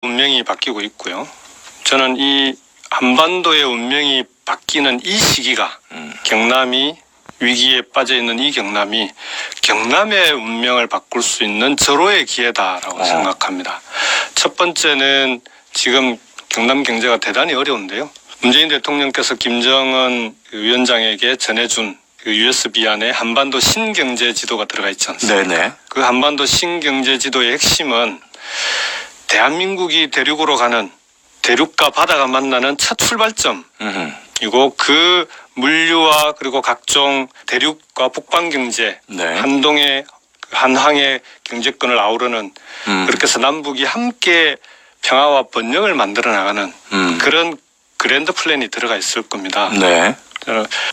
운명이 바뀌고 있고요. 저는 이 한반도의 운명이 바뀌는 이 시기가 경남이 위기에 빠져 있는 이 경남의 운명을 바꿀 수 있는 절호의 기회다라고 생각합니다. 첫 번째는 지금 경남 경제가 대단히 어려운데요. 문재인 대통령께서 김정은 위원장에게 전해준 그 USB 안에 한반도 신경제 지도가 들어가 있지 않습니까? 네네. 그 한반도 신경제 지도의 핵심은 대한민국이 대륙으로 가는 대륙과 바다가 만나는 첫 출발점이고 그 물류와 그리고 각종 대륙과 북방 경제, 한동의 한항의 경제권을 아우르는 그렇게 해서 남북이 함께 평화와 번영을 만들어 나가는 그런 그랜드 플랜이 들어가 있을 겁니다. 네.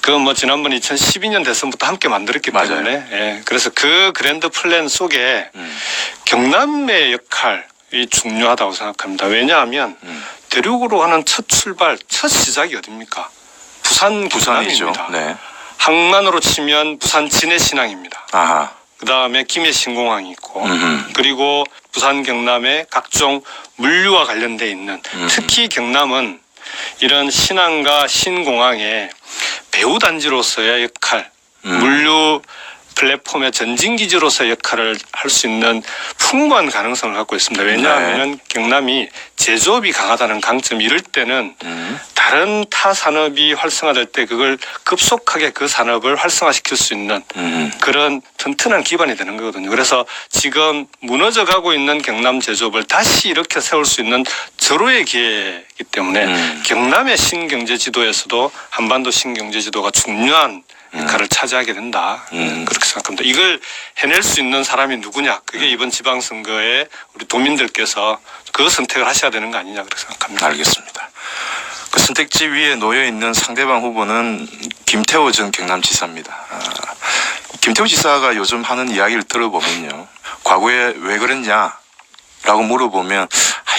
그건 뭐 지난번 2012년 대선부터 함께 만들었기 때문에 예, 그래서 그 그랜드 플랜 속에 경남의 역할이 중요하다고 생각합니다. 왜냐하면 대륙으로 가는 첫 출발, 첫 시작이 어딥니까? 부산입니다. 네. 항만으로 치면 부산 진해신항입니다. 그 다음에 김해신공항이 있고 그리고 부산 경남의 각종 물류와 관련돼 있는 특히 경남은 이런 신항과 신공항의 배후단지로서의 역할, 물류 플랫폼의 전진기지로서의 역할을 할 수 있는 풍부한 가능성을 갖고 있습니다. 왜냐하면 경남이 제조업이 강하다는 강점이 이럴 때는 다른 타 산업이 활성화될 때 그걸 급속하게 그 산업을 활성화시킬 수 있는 그런 튼튼한 기반이 되는 거거든요. 그래서 지금 무너져가고 있는 경남 제조업을 다시 이렇게 세울 수 있는 절호의 기회이기 때문에 경남의 신경제 지도에서도 한반도 신경제 지도가 중요한 역할을 차지하게 된다. 그렇게 생각합니다. 이걸 해낼 수 있는 사람이 누구냐. 그게 이번 지방선거에 우리 도민들께서 그 선택을 하셔야 되는 거 아니냐 그렇게 생각합니다. 알겠습니다. 그 선택지 위에 놓여 있는 상대방 후보는 김태호 전 경남지사입니다. 김태호 지사가 요즘 하는 이야기를 들어보면요. 과거에 왜 그랬냐? 라고 물어보면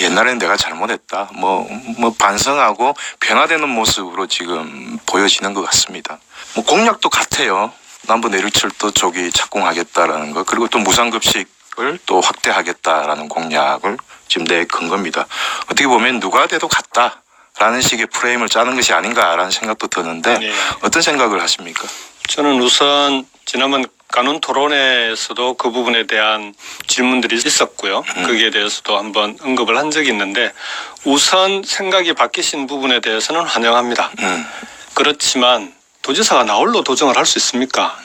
옛날에는 내가 잘못했다. 뭐 반성하고 변화되는 모습으로 지금 보여지는 것 같습니다. 뭐 공약도 같아요. 남부 내륙철도 쪽이 착공하겠다라는 거. 그리고 또 무상급식을 또 확대하겠다라는 공약을 지금 내건 겁니다. 어떻게 보면 누가 돼도 같다라는 식의 프레임을 짜는 것이 아닌가라는 생각도 드는데 어떤 생각을 하십니까? 저는 우선 지난번 간훈 토론회에서도 그 부분에 대한 질문들이 있었고요. 거기에 대해서도 한번 언급을 한 적이 있는데 우선 생각이 바뀌신 부분에 대해서는 환영합니다. 그렇지만 도지사가 나홀로 도정을 할 수 있습니까?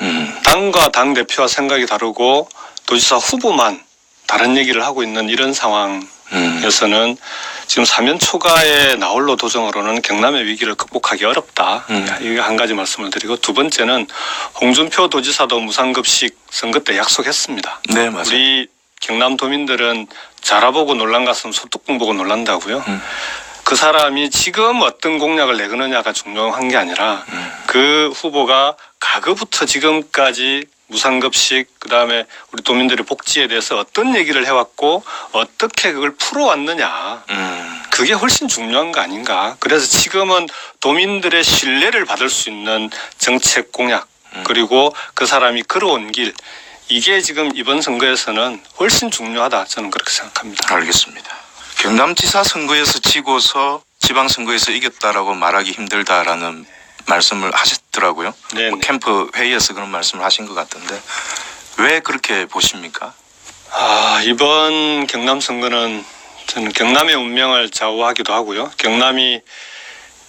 당과 당대표와 생각이 다르고 도지사 후보만 다른 얘기를 하고 있는 이런 상황에서는 지금 사면 초과의 나홀로 도정으로는 경남의 위기를 극복하기 어렵다. 이게 한 가지 말씀을 드리고 두 번째는 홍준표 도지사도 무상급식 선거 때 약속했습니다. 네, 맞아요. 우리 경남 도민들은 자라보고 놀란 가슴 소뚜껑 보고 놀란다고요. 그 사람이 지금 어떤 공약을 내거느냐가 중요한 게 아니라 그 후보가 과거부터 지금까지 무상급식 그다음에 우리 도민들의 복지에 대해서 어떤 얘기를 해왔고 어떻게 그걸 풀어왔느냐 그게 훨씬 중요한 거 아닌가. 그래서 지금은 도민들의 신뢰를 받을 수 있는 정책 공약 그리고 그 사람이 걸어온 길 이게 지금 이번 선거에서는 훨씬 중요하다. 저는 그렇게 생각합니다. 알겠습니다. 경남지사 선거에서 지고서 지방선거에서 이겼다라고 말하기 힘들다라는 말씀을 하셨더라고요. 뭐 캠프 회의에서 그런 말씀을 하신 것 같은데 왜 그렇게 보십니까? 이번 경남 선거는 저는 경남의 운명을 좌우하기도 하고요. 경남이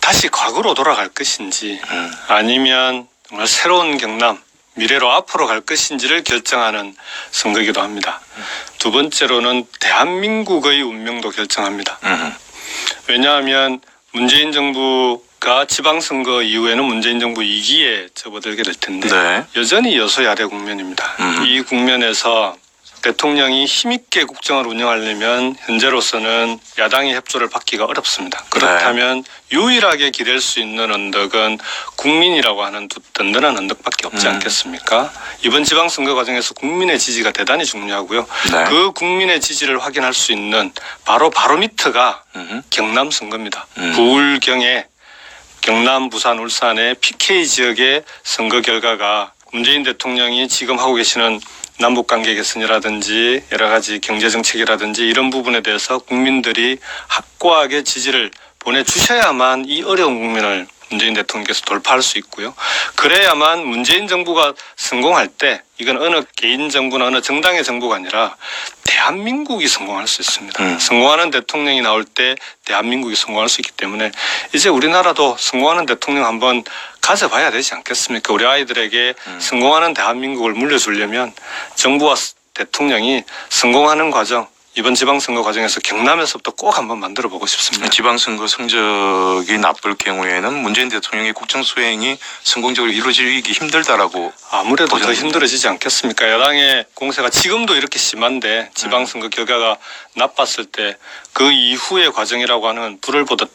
다시 과거로 돌아갈 것인지 아니면 정말 새로운 경남 미래로 앞으로 갈 것인지를 결정하는 선거이기도 합니다. 두 번째로는 대한민국의 운명도 결정합니다. 왜냐하면 문재인 정부가 지방선거 이후에는 문재인 정부 2기에 접어들게 될 텐데 여전히 여소야대 국면입니다. 이 국면에서 대통령이 힘있게 국정을 운영하려면 현재로서는 야당의 협조를 받기가 어렵습니다. 그렇다면 유일하게 기댈 수 있는 언덕은 국민이라고 하는 든든한 언덕밖에 없지 않겠습니까? 이번 지방선거 과정에서 국민의 지지가 대단히 중요하고요. 그 국민의 지지를 확인할 수 있는 바로미터가 경남 선거입니다. 부울경에 경남, 부산, 울산의 PK 지역의 선거 결과가 문재인 대통령이 지금 하고 계시는 남북관계 개선이라든지 여러 가지 경제정책이라든지 이런 부분에 대해서 국민들이 확고하게 지지를 보내주셔야만 이 어려운 국면을 문재인 대통령께서 돌파할 수 있고요. 그래야만 문재인 정부가 성공할 때 이건 어느 개인 정부나 어느 정당의 정부가 아니라 대한민국이 성공할 수 있습니다. 성공하는 대통령이 나올 때 대한민국이 성공할 수 있기 때문에 이제 우리나라도 성공하는 대통령 한번 가져봐야 되지 않겠습니까? 우리 아이들에게 성공하는 대한민국을 물려주려면 정부와 대통령이 성공하는 과정, 이번 지방선거 과정에서 경남에서부터 꼭 한번 만들어 보고 싶습니다. 지방선거 성적이 나쁠 경우에는 문재인 대통령의 국정 수행이 성공적으로 이루어지기 힘들다라고 아무래도 더 보셨습니다. 힘들어지지 않겠습니까? 여당의 공세가 지금도 이렇게 심한데 지방선거 결과가 나빴을 때 그 이후의 과정이라고 하는 불을 보듯